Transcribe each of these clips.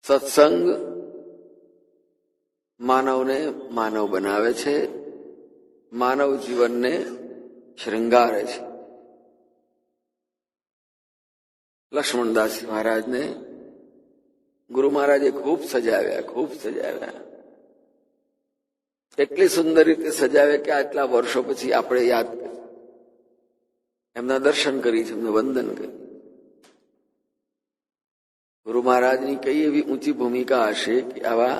સત્સંગ માનવને માનવ બનાવે છે, માનવ જીવનને શૃંગારે છે. લક્ષ્મણદાસ મહારાજને ગુરુ મહારાજે ખૂબ સજાવ્યા. એટલી સુંદર રીતે સજાવ્યા કે આટલા વર્ષો પછી આપણે યાદ કરીએ, એમના દર્શન કરી છે, એમને વંદન કરી. ગુરુ મહારાજની કઈ એવી ઊંચી ભૂમિકા હશે કે આવા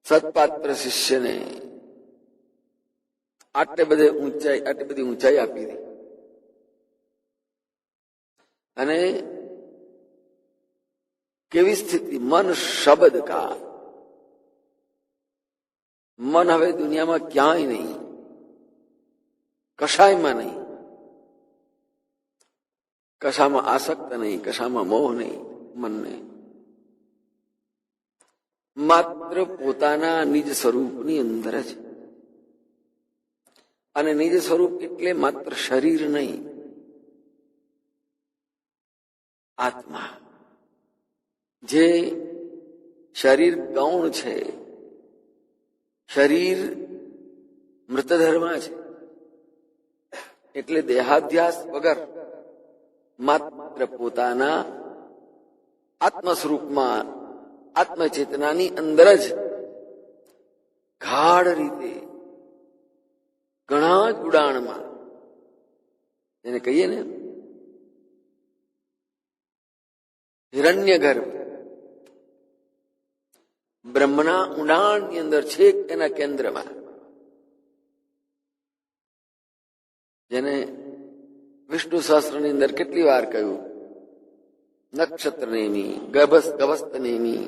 સત્પાત્ર શિષ્યને આટલી બધી ઊંચાઈ આપી હતી. અને કેવી સ્થિતિ, મન શબ્દ કા, મન હવે દુનિયામાં ક્યાંય નહીં, કશાયમાં નહીં, કશામાં આસક્ત નહીં, કશામાં મોહ નહીં. મનને માત્ર પોતાના નિજ સ્વરૂપની અંદર જ. અને નિજ સ્વરૂપ એટલે માત્ર શરીર નહીં, આત્મા. જે શરીર ગૌણ છે, શરીર મૃતધર્મા છે, એટલે દેહાધ્યાસ વગર માત્ર પોતાના આત્મ સ્વરૂપમાં, આત્મચેતનાની અંદર જ ગાઢ રીતે, ઘણા જ ઉડાણમાં, એને કહીએ ને હિરણ્ય ગર્ભ, બ્રહ્મના ઊંડાણની અંદર છેક એના કેન્દ્રમાં, જેને વિષ્ણુ સહસ્ત્રની અંદર કેટલી વાર કહ્યું, નક્ષત્ર નેમી, ગભસ્ત નેમી,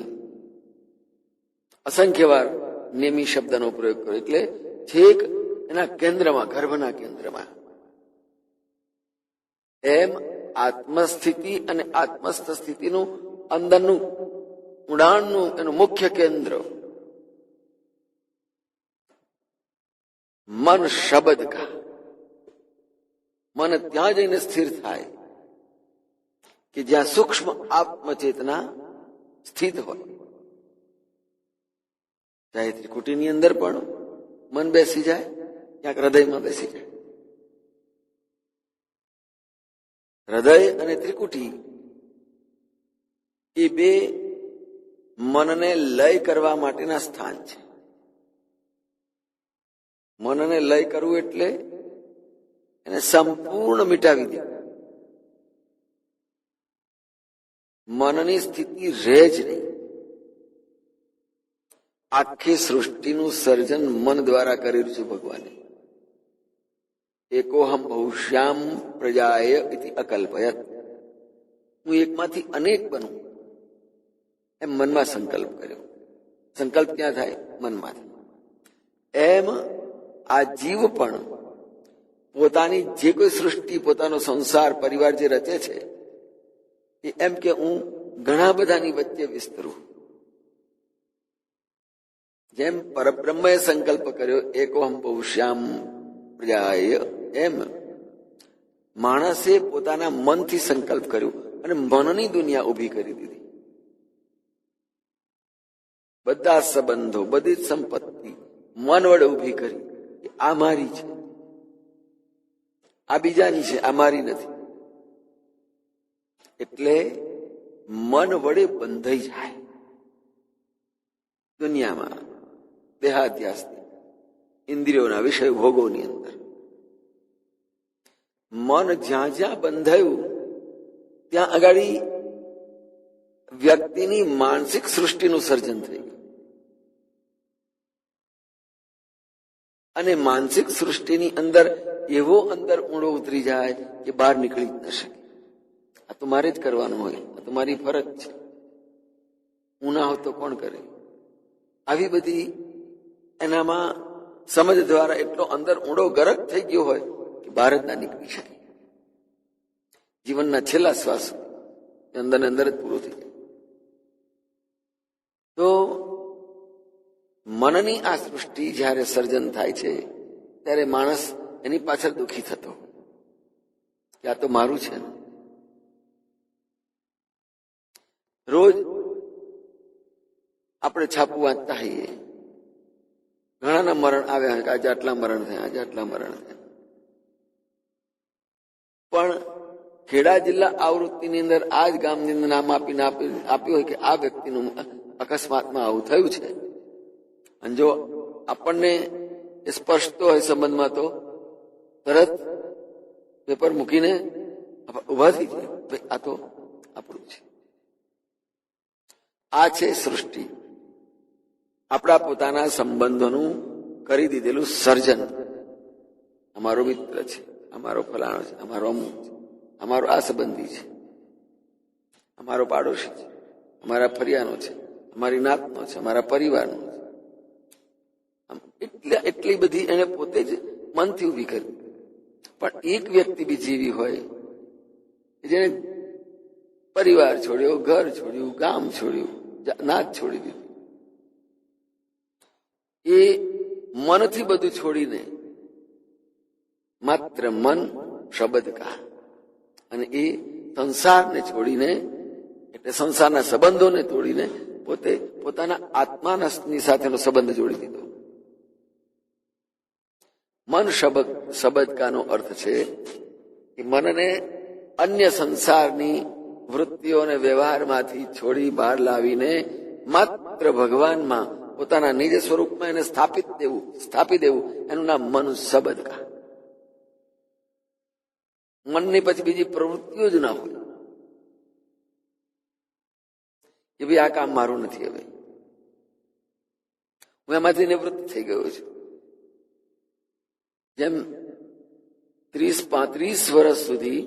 અસંખ્ય વાર નેમી શબ્દનો પ્રયોગ કર્યો. એટલે છેક એના કેન્દ્રમાં, ગર્ભના કેન્દ્રમાં. એમ આત્મસ્થિતિ અને આત્મસ્થ સ્થિતિનું અંદરનું ઉડાણનું એનું મુખ્ય કેન્દ્ર મન શબ્દ કા. મન ત્યાં જઈને સ્થિર થાય કે જ્યાં સૂક્ષ્મ આત્મચેતના સ્થિત હોય. ચાહે ત્રિકુટીની અંદર પણ મન બેસી જાય, ક્યાંક હૃદયમાં બેસી જાય. હૃદય અને ત્રિકુટી એ બે મનને લય કરવા માટેના સ્થાન છે. મનને લય કરવું એટલે એને સંપૂર્ણ મિટાવી દે. મનની સ્થિતિ રહે જ નહીં. આખી સૃષ્ટિનું સર્જન મન દ્વારા કર્યું છે ભગવાને. એકોહમ બહુશ્યામ પ્રજાય ઇતિ અકલ્પયત. હું એકમાંથી અનેક બનું એમ મનમાં સંકલ્પ કર્યો. સંકલ્પ ક્યાં થાય? મનમાં. એમ આ જીવ પણ પોતાની જે કોઈ સૃષ્ટિ, પોતાનો સંસાર, પરિવાર જે રચે છે એ એમ કે હું ઘણા બધાની વચ્ચે વિસ્તરું. જેમ પરબ્રહ્મએ સંકલ્પ કર્યો એકોહમ બહુશ્યામ પ્રજાય, એમ માણસે પોતાના મનથી સંકલ્પ કર્યો અને મનની દુનિયા ઉભી કરી દીધી. બધા સંબંધો, બધી જ સંપત્તિ મન વડે ઉભી કરી. આ મારી છે, આ બીજાની છે, આ મારી નથી. એટલે મન વડે બંધાઈ જાય દુનિયામાં, દેહાધ્યાસથી, ઇન્દ્રિયોના વિષય ભોગોની અંદર. મન જ્યાં જ્યાં બંધાયું ત્યાં આગળ વ્યક્તિની માનસિક સૃષ્ટિનું સર્જન થઈ ગયું. અને માનસિક સૃષ્ટિની અંદર એવો અંદર ઊંડો ઉતરી જાય કે બહાર નીકળી જ ન શકે. આ તો મારે જ કરવાનું હોય, આ તો મારી ફરજ છે, હું ના હોત તો કોણ કરે. આવી બધી એનામાં સમજ દ્વારા એટલો અંદર ઊંડો ગરક થઈ ગયો હોય કે બહાર જ ના નીકળી શકે. જીવનના છેલ્લા શ્વાસ અંદર ને અંદર જ પૂરો થઈ જાય. તો મનની આ સૃષ્ટિ જ્યારે સર્જન થાય છે ત્યારે માણસ એની પાછળ દુઃખી થતો કે આ તો મારું છે. રોજ આપણે છાપું વાંચતા હોઈએ, ઘણાના મરણ આવ્યા, આજે આટલા મરણ થયા, આજે આટલા મરણ થયા. પણ ખેડા જિલ્લા આવૃત્તિની અંદર આ જ ગામની નામ આપીને આપ્યું હોય કે આ વ્યક્તિનું અકસ્માતમાં આવું થયું છે. અને જો આપણને સ્પષ્ટ હોય સંબંધમાં તો તરત પેપર મૂકીને ઉભા થઈ જાય, ભાઈ આ તો આપણું છે. આ છે સૃષ્ટિ, આપણા પોતાના સંબંધોનું કરી દીધેલું સર્જન. અમારો મિત્ર છે, અમારો ફલાણો છે, અમારો અમુક છે, અમારો આ સંબંધી છે, અમારો પાડોશી છે, અમારા ફરિયાનો છે, અમારી નાતનો છે, અમારા પરિવારનો છે. એટલી બધી એને પોતે જ મનથી ઉભી કરી. પણ એક વ્યક્તિ બી જીવી હોય જેને પરિવાર છોડ્યો, ઘર છોડ્યું, ગામ છોડ્યું, નાત છોડી દીધું, એ મનથી બધું છોડીને માત્ર મન શબ્દ કા, અને એ સંસારને છોડીને એટલે સંસારના સંબંધોને તોડીને પોતે પોતાના આત્માની સાથેનો સંબંધ જોડી દીધો. મન શબ્દકાનો અર્થ છે કે મનને અન્ય સંસારની વૃત્તિઓ અને વ્યવહારમાંથી છોડી બહાર લાવીને માત્ર ભગવાનમાં પોતાના નિજ સ્વરૂપમાં એને સ્થાપી દેવું, એનું નામ મન શબ્દકા. મનની પછી બીજી પ્રવૃત્તિઓ જ ના હોય કે ભાઈ આ કામ મારું નથી, હવે હું એમાંથી નિવૃત્ત થઈ ગયો છું. જેમ 30-35 વર્ષ સુધી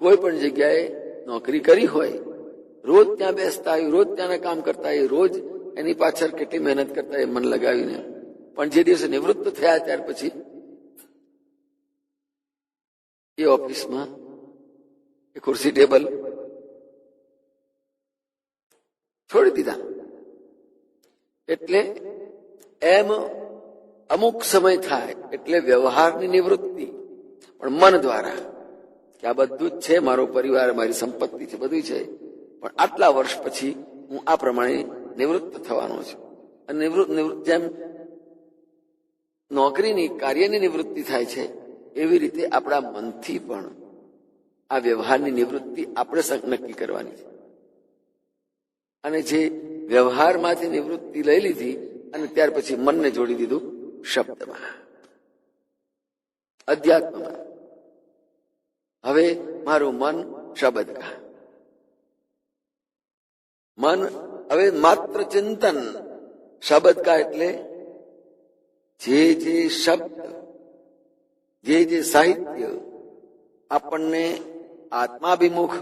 કોઈ પણ જગ્યાએ નોકરી કરી હોય, રોજ ત્યાં બેસતા હોય, રોજ ત્યાંના કામ કરતા હોય, રોજ એની પાછળ કેટલી મહેનત કરતા હોય મન લગાવીને, પણ જે દિવસે નિવૃત્ત થયા ત્યાર પછી એ ઓફિસમાં એ ખુરશી ટેબલ છોડી દીધા. એટલે એમ અમુક સમય થાય એટલે વ્યવહારની નિવૃત્તિ પણ મન દ્વારા કે આ બધું જ છે, મારો પરિવાર, મારી સંપત્તિ છે, બધું છે, પણ આટલા વર્ષ પછી હું આ પ્રમાણે નિવૃત્ત થવાનો છું. અને જેમ નોકરીની કાર્યની નિવૃત્તિ થાય છે એવી રીતે આપણા મનથી પણ આ વ્યવહારની નિવૃત્તિ આપણે નક્કી કરવાની છે. અને જે વ્યવહારમાંથી નિવૃત્તિ લઈ લીધી અને ત્યાર પછી મનને જોડી દીધું શબ્દમાં, અધ્યાત્મમાં. હવે મારું મન શબ્દ કા, મન હવે માત્ર ચિંતન. શબ્દ કા એટલે જે જે શબ્દ, જે સાહિત્ય આપણને આત્માભિમુખ,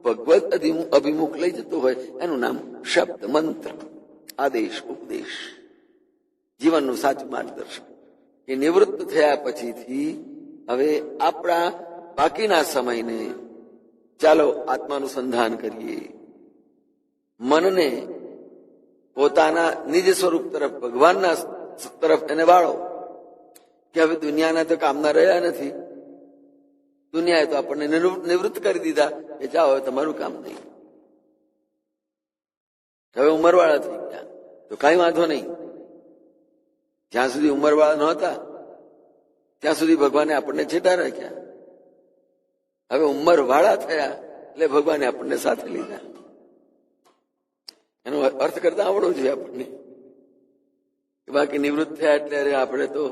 ભગવત અભિમુખ લઈ જતું હોય એનું નામ શબ્દ, મંત્ર, આદેશ, ઉપદેશ, જીવનનું સાચું માર્ગદર્શન. એ નિવૃત્ત થયા પછીથી હવે આપણા બાકીના સમયને ચાલો આત્માનું સંધાન કરીએ, મનને પોતાના નિજ સ્વરૂપ તરફ, ભગવાનના તરફ એને વાળો. કે હવે દુનિયાના તો કામના રહ્યા નથી, દુનિયાએ તો આપણને નિવૃત્ત કરી દીધા કે જાઓ હવે તમારું કામ નહીં. હવે ઉંમરવાળા થઈ ગયા તો કઈ વાંધો નહીં, જ્યાં સુધી ઉંમરવાળા નહોતા ત્યાં સુધી ભગવાને આપણને છેટા રાખ્યા. હવે ઉંમરવાળા થયા એટલે ભગવાને આપણને સાથે લીધા. એનો અર્થ કરતા આવડવો જોઈએ આપણને. બાકી નિવૃત્ત થયા એટલે અરે આપણે તો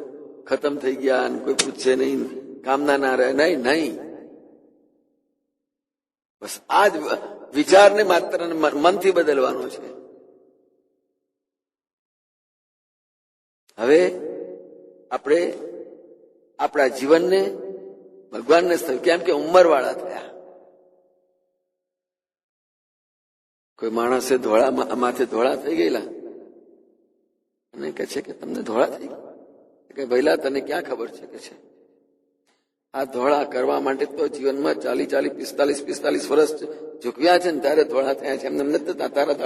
ખતમ થઈ ગયા અને કોઈ પૂછશે નહીં, કામના ના રહે. નહીં, બસ આ જ વિચારને માત્ર મનથી બદલવાનો છે. હવે આપણે આપણા જીવનને ભગવાનને કેમ કે ઉંમરવાળા થયા. કોઈ માણસે માથે ધોળા થઈ ગયેલા અને કહે છે કે તમને ધોળા થઈ ગયા, કે ભઈલા તને ક્યાં ખબર છે, કે છે આ ધોળા કરવા માટે તો જીવનમાં 40-45 વર્ષ ઝૂકવ્યા છે ને ત્યારે ધોળા થયા છે. એમને નથી થતા. તારા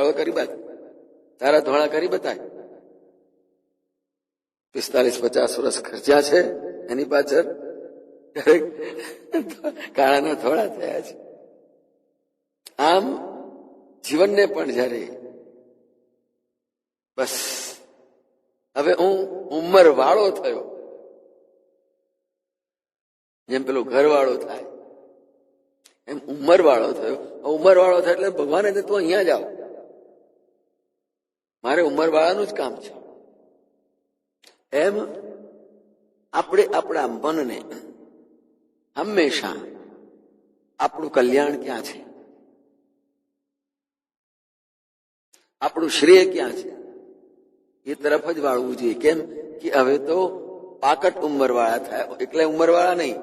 ધોળા કરી બતાય. 45-50 વર્ષ ખર્ચ્યા છે એની પાછળ, કાળાના ધોળા થયા છે. આમ જીવનને પણ જયારે બસ હવે હું ઉંમર વાળો થયો, જેમ પેલો ઘર વાળો થાય એમ ઉંમર વાળો થયો. ઉંમર વાળો થાય એટલે ભગવાને તું અહીંયા જાઓ, મારે ઉંમર વાળાનું જ કામ છે. એમ આપણે આપણા મનને હંમેશા આપણું કલ્યાણ ક્યાં છે, આપણું શ્રેય ક્યાં છે એ તરફ જ વાળવું જોઈએ. કેમ કે હવે તો પાકટ ઉંમર વાળા થાય, એટલે ઉંમર વાળા નહીં,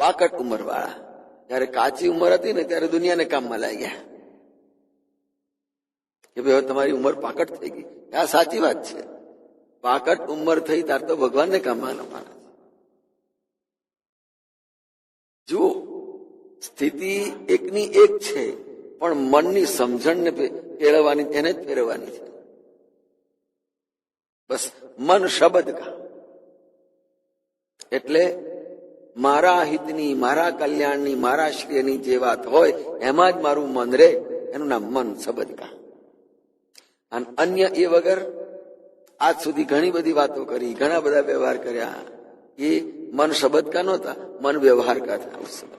પાકટ ઉંમર વાળા. જયારે કાચી ઉંમર હતી ને ત્યારે દુનિયાને કામમાં લાગ્યા કે ભાઈ હવે તમારી ઉંમર પાકટ થઈ ગઈ. આ સાચી વાત છે, પાકટ ઉંમર થઈ ત્યારે તો ભગવાનને કામમાં લવાના. જુઓ, સ્થિતિ એકની એક છે, પણ મનની સમજણને કેળવવાની, એને જ ફેરવવાની છે. બસ મન શબ્દ કા, એટલે મારા હિતની, મારા કલ્યાણની, મારા શ્રેયની જે વાત હોય એમાં જ મારું મન રહે, એનું નામ મન શબ્દ કા. અને અન્ય એ વગર આજ સુધી ઘણી બધી વાતો કરી, ઘણા બધા વ્યવહાર કર્યા, એ મન શબ્દ કા નહોતા, મન વ્યવહાર કા થા ઉસ સમય.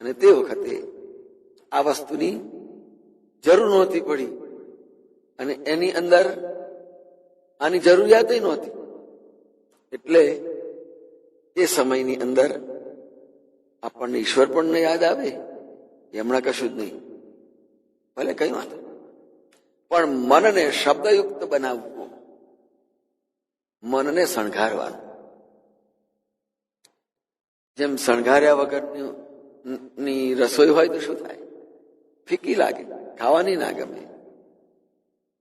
અને તે વખતે આ વસ્તુની જરૂર નહોતી પડી, અને એની અંદર આની જરૂરિયાત નહોતી. એટલે એ સમયની અંદર આપણને ઈશ્વર પણ યાદ આવે એ હમણાં કશું જ નહીં, ભલે કઈ વાત, પણ મનને શબ્દયુક્ત બનાવવું, મનને શણગારવાનું. જેમ શણગાર્યા વગરની રસોઈ હોય તો શું થાય? ફીકી લાગે, ખાવાની ના ગમે.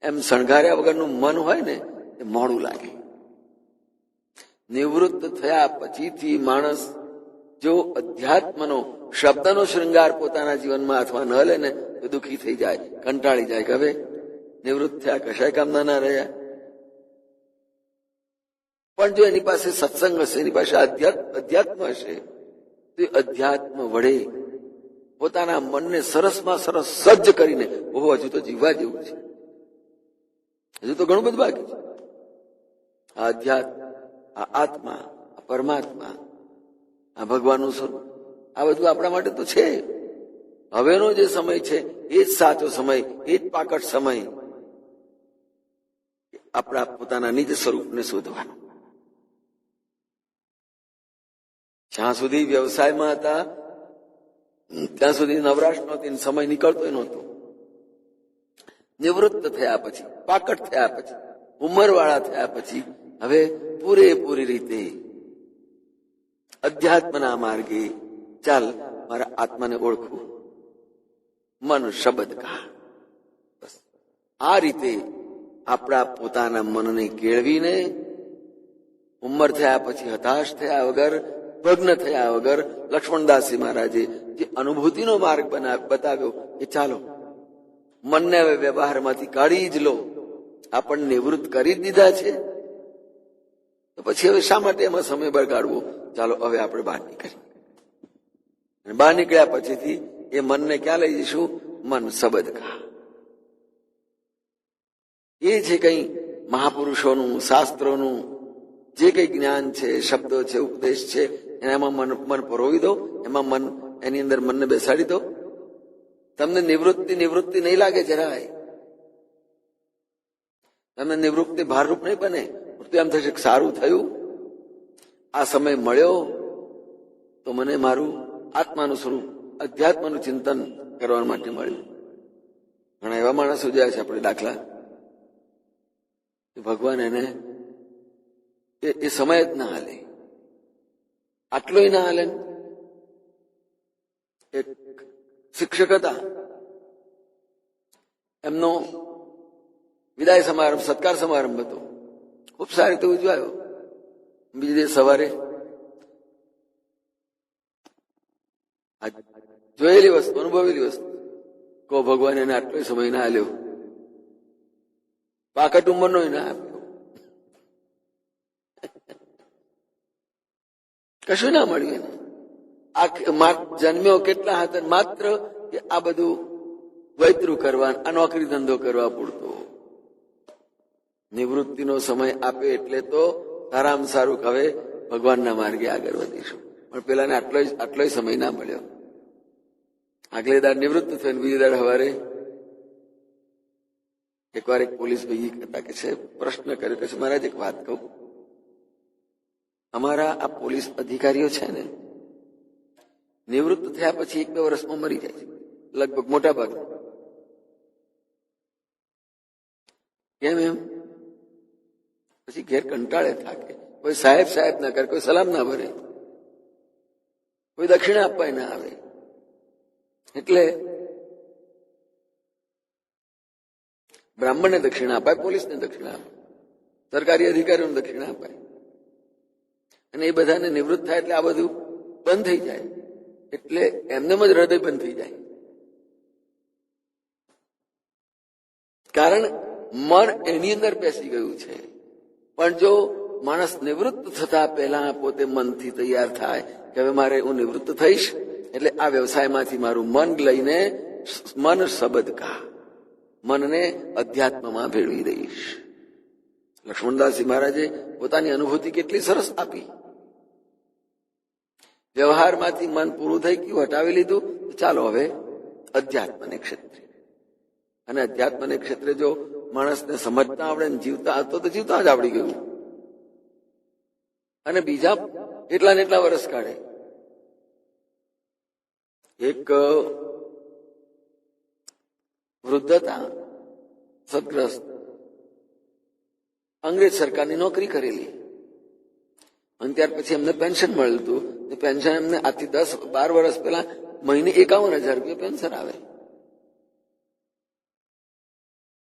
એમ શણગાર્યા વગરનું મન હોય ને એ મોડું લાગે. નિવૃત્ત થયા પછીથી માણસ જો અધ્યાત્મનો, શબ્દનો શૃંગાર પોતાના જીવનમાં અથવા ન લે ને તો દુઃખી થઈ જાય, કંટાળી જાય કે હવે નિવૃત્ત થયા કશાય કામના ના રહ્યા. પણ જો એની પાસે સત્સંગ હશે, એની પાસે અધ્યાત્મ હશે, તો અધ્યાત્મ વડે પોતાના મનને સરસમાં સરસ સજ્જ કરીને, ઓહો હજુ તો જીવવા જેવું છે, હજુ તો ઘણું બધું બાકી છે. આ અધ્યાત્મ, આ આત્મા, આ પરમાત્મા, આ ભગવાનનું સ્વરૂપ, આ બધું આપણા માટે તો છે. હવેનો જે સમય છે એ જ સાચો સમય, એ જ પાકટ સમય, આપણા પોતાના નિજ સ્વરૂપને શોધવાનો. જ્યાં સુધી વ્યવસાયમાં હતા ત્યાં સુધી નવરાશ નહોતી, સમય નીકળતો નહોતો. નિવૃત્ત થયા પછી, પાકટ થયા પછી, ઉંમરવાળા થયા પછી હવે પૂરેપૂરી રીતે અધ્યાત્મના માર્ગે ચાલ, મારા આત્માને ઓળખવું, મન શબ્દ કા. બસ આ રીતે આપણા પોતાના મનને કેળવીને ઉંમર થયા પછી હતાશ થયા વગર, ભગ્ન થયા વગર, લક્ષ્મણદાસજી મહારાજે જે અનુભૂતિનો માર્ગ બતાવ્યો કે ચાલો મનને હવે વ્યવહારમાંથી કાઢી જ લો, આપણને નિવૃત્ત કરી જ દીધા છે, તો પછી હવે શા માટે એમાં સમય બગાડવો? ચાલો હવે આપણે બહાર નીકળીએ. અને બહાર નીકળ્યા પછીથી એ મનને ક્યાં લઈ જઈશું? મન શબ્દ કા. એ છે કઈ મહાપુરુષોનું, શાસ્ત્રોનું જે કઈ જ્ઞાન છે, શબ્દો છે, ઉપદેશ છે, એનામાં મન પરોવી દો, એમાં મન, એની અંદર મનને બેસાડી દો. તમને નિવૃત્તિ નહીં લાગે જરાય, તમને નિવૃત્તિ ભારરૂપ નહીં બને. એમ થશે સારું થયું, આ સમય મળ્યો તો મને મારું આત્માનું સ્વરૂપ, અધ્યાત્મનું ચિંતન કરવા માટે મળ્યું. ઘણા એવા માણસો જોયા છે આપણે, દાખલા, ભગવાન એને એ સમય જ ના હાલે, આટલોય ના હાલે. એક શિક્ષક હતા, એમનો વિદાય સમારંભ, સત્કાર સમારંભ હતો, ખૂબ સારી રીતે ઉજવાયો. બીજે દિવસ સવારે જોયેલી વસ્તુ, અનુભવેલી વસ્તુ, કહો ભગવાન એને આટલો સમય ના આલ્યો, પાકટ ઉંમરનો ના આપ્યો, કશું ના મળ્યું એને. આ જન્મ્યો કેટલા હતા, માત્ર કે આ બધું વૈતરું કરવા, આ નોકરી ધંધો કરવા પૂરતો. નિવૃત્તિનો સમય આપે એટલે તો સારામાં સારું હવે ભગવાનના માર્ગે આગળ વધીશું. પણ પેલાને આટલોય સમય ના મળ્યો. આગલે દાડ નિવૃત્ત થઈને બીજી દાડ સવારે એકવાર એક પોલીસ ભાઈ કહેતા કે છે, પ્રશ્ન કર્યો કે છે, મહારાજ એક વાત કહું, અમારા આ પોલીસ અધિકારીઓ છે ને, નિવૃત્ત થયા પછી 1-2 વર્ષમાં મરી જાય છે, લગભગ મોટા ભાગે. કેમ એમ? પછી ઘેર કંટાળે, થાકે, કોઈ સાહેબ ના કરે, કોઈ સલામ ના ભરે, કોઈ દક્ષિણા આપવા ના આવે. એટલે બ્રાહ્મણને દક્ષિણા અપાય, પોલીસને દક્ષિણા અપાય, સરકારી અધિકારીઓને દક્ષિણા અપાય, અને એ બધાને નિવૃત્ત થાય એટલે આ બધું બંધ થઈ જાય. એટલે એમને જ હૃદય બંધ થઈ જાય. કારણ મન એની અંદર બેસી ગયું છે. પણ જો માણસ નિવૃત્ત થતા પહેલા પોતે મનથી તૈયાર થાય કે હવે મારે હું નિવૃત્ત થઈશ, એટલે આ વ્યવસાયમાંથી મારું મન લઈને મન શબ્દ કા, મનને અધ્યાત્મમાં ભેળવી દઈશ. લક્ષ્મણદાસજી મહારાજે પોતાની અનુભૂતિ કેટલી સરસ આપી. વ્યવહારમાંથી મન પૂરું થઈ ગયું, હટાવી લીધું, ચાલો હવે અધ્યાત્મને ક્ષેત્રે. અને અધ્યાત્મને ક્ષેત્રે જો માણસને સમજતા આવડે ને જીવતા આવતો તો જીવતા જ આવડી ગયું. અને બીજા એટલા ને એટલા વર્ષ કાઢે. એક વૃદ્ધ હતા, સદગ્રસ્ત, અંગ્રેજ સરકારની નોકરી કરેલી, અને ત્યાર પછી એમને પેન્શન મળ્યું હતું. પેન્શન એમને આજથી 10-12 વર્ષ પહેલા મહિને 51,000 રૂપિયા પેન્શન આવે.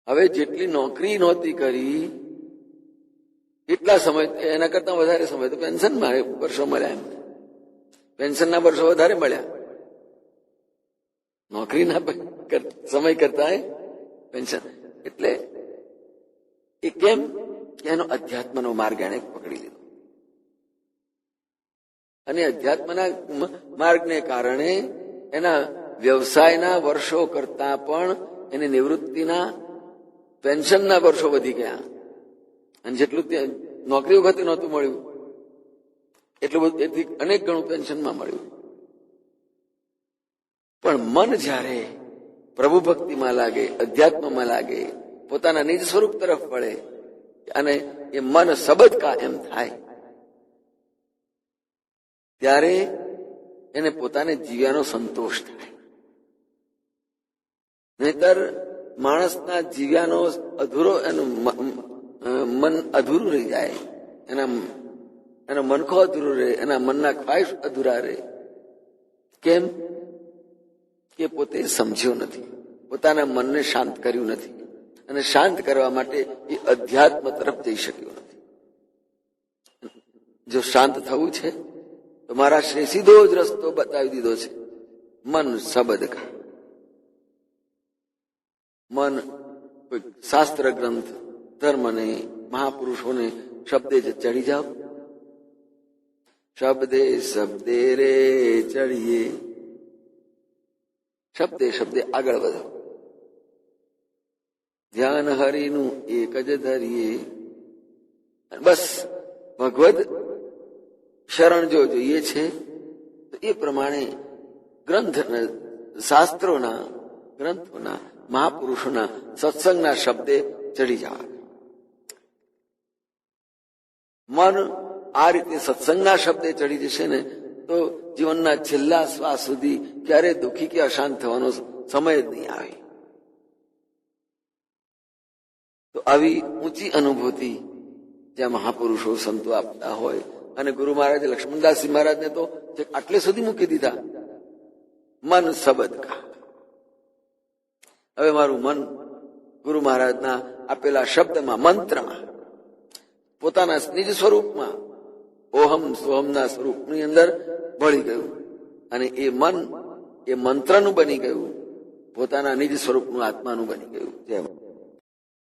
હવે જેટલી નોકરી નહોતી કરી એટલા સમય, એના કરતા વધારે સમય તો પેન્શન વર્ષો મળ્યા. એમને પેન્શનના વર્ષો વધારે મળ્યા, નોકરીના સમય કરતા પેન્શન. એટલે એ કેમ? એનો અધ્યાત્મનો માર્ગ એને પકડી લીધો. અને અધ્યાત્મના માર્ગને કારણે એના વ્યવસાયના વર્ષો કરતા પણ એને નિવૃત્તિના પેન્શનના વર્ષો વધી ગયા. અને જેટલું નોકરી વખતે નહોતું મળ્યું એટલું બધું એથી અનેક ગણું પેન્શનમાં મળ્યું. પણ મન જ્યારે પ્રભુ ભક્તિમાં લાગે, અધ્યાત્મમાં લાગે, પોતાના નિજ સ્વરૂપ તરફ વળે અને એ મન શબ્દ કા એમ થાય, ત્યારે એને પોતાને જીવ્યાનો સંતોષ થાય. નહીતર માણસના જીવ્યાનો અધૂરો, એનું મન અધૂરું રહી જાય, એનો મનખો અધૂરો રહે, એના મનના ખ્વાહિશ અધૂરા રહે. કેમ? કે પોતે સમજ્યો નથી, પોતાના મનને શાંત કર્યું નથી, અને શાંત કરવા માટે એ અધ્યાત્મ તરફ જઈ શક્યો નથી. જો શાંત થવું છે તો મારા શ્રી સીધો જ રસ્તો બતાવી દીધો છે, મન શબ્દ કા. મન કોઈ શાસ્ત્ર ગ્રંથ, ધર્મને, મહાપુરુષોને શબ્દે જ ચડી જાઓ. શબ્દે શબ્દે રે ચડીએ, શબ્દે શબ્દે આગળ વધો. ધ્યાન હરિનું એક જ ધરીએ. બસ ભગવદ શરણ જો જોઈએ છે તો એ પ્રમાણે શાસ્ત્રોના, ગ્રંથોના, મહાપુરુષોના સત્સંગના શબ્દે ચડી જવા. મન આ રીતે સત્સંગના શબ્દે ચડી જશે ને તો જીવનના છેલ્લા શ્વાસ સુધી ક્યારે દુઃખી કે અશાંત થવાનો સમય જ નહીં આવે. તો આવી ઊંચી અનુભૂતિ જ્યાં મહાપુરુષો સંતો આપતા હોય, અને ગુરુ મહારાજે લક્ષ્મણદાસજી મહારાજને તો આટલે સુધી મૂકી દીધા, મન શબ્દ કા. હવે મારું મન ગુરુ મહારાજના આપેલા શબ્દમાં, મંત્રમાં, પોતાના નિજ સ્વરૂપમાં, ઓહમ સોહમના સ્વરૂપની અંદર ભળી ગયું, અને એ મન એ મંત્રનું બની ગયું, પોતાના નિજ સ્વરૂપનું, આત્માનું બની ગયું. જય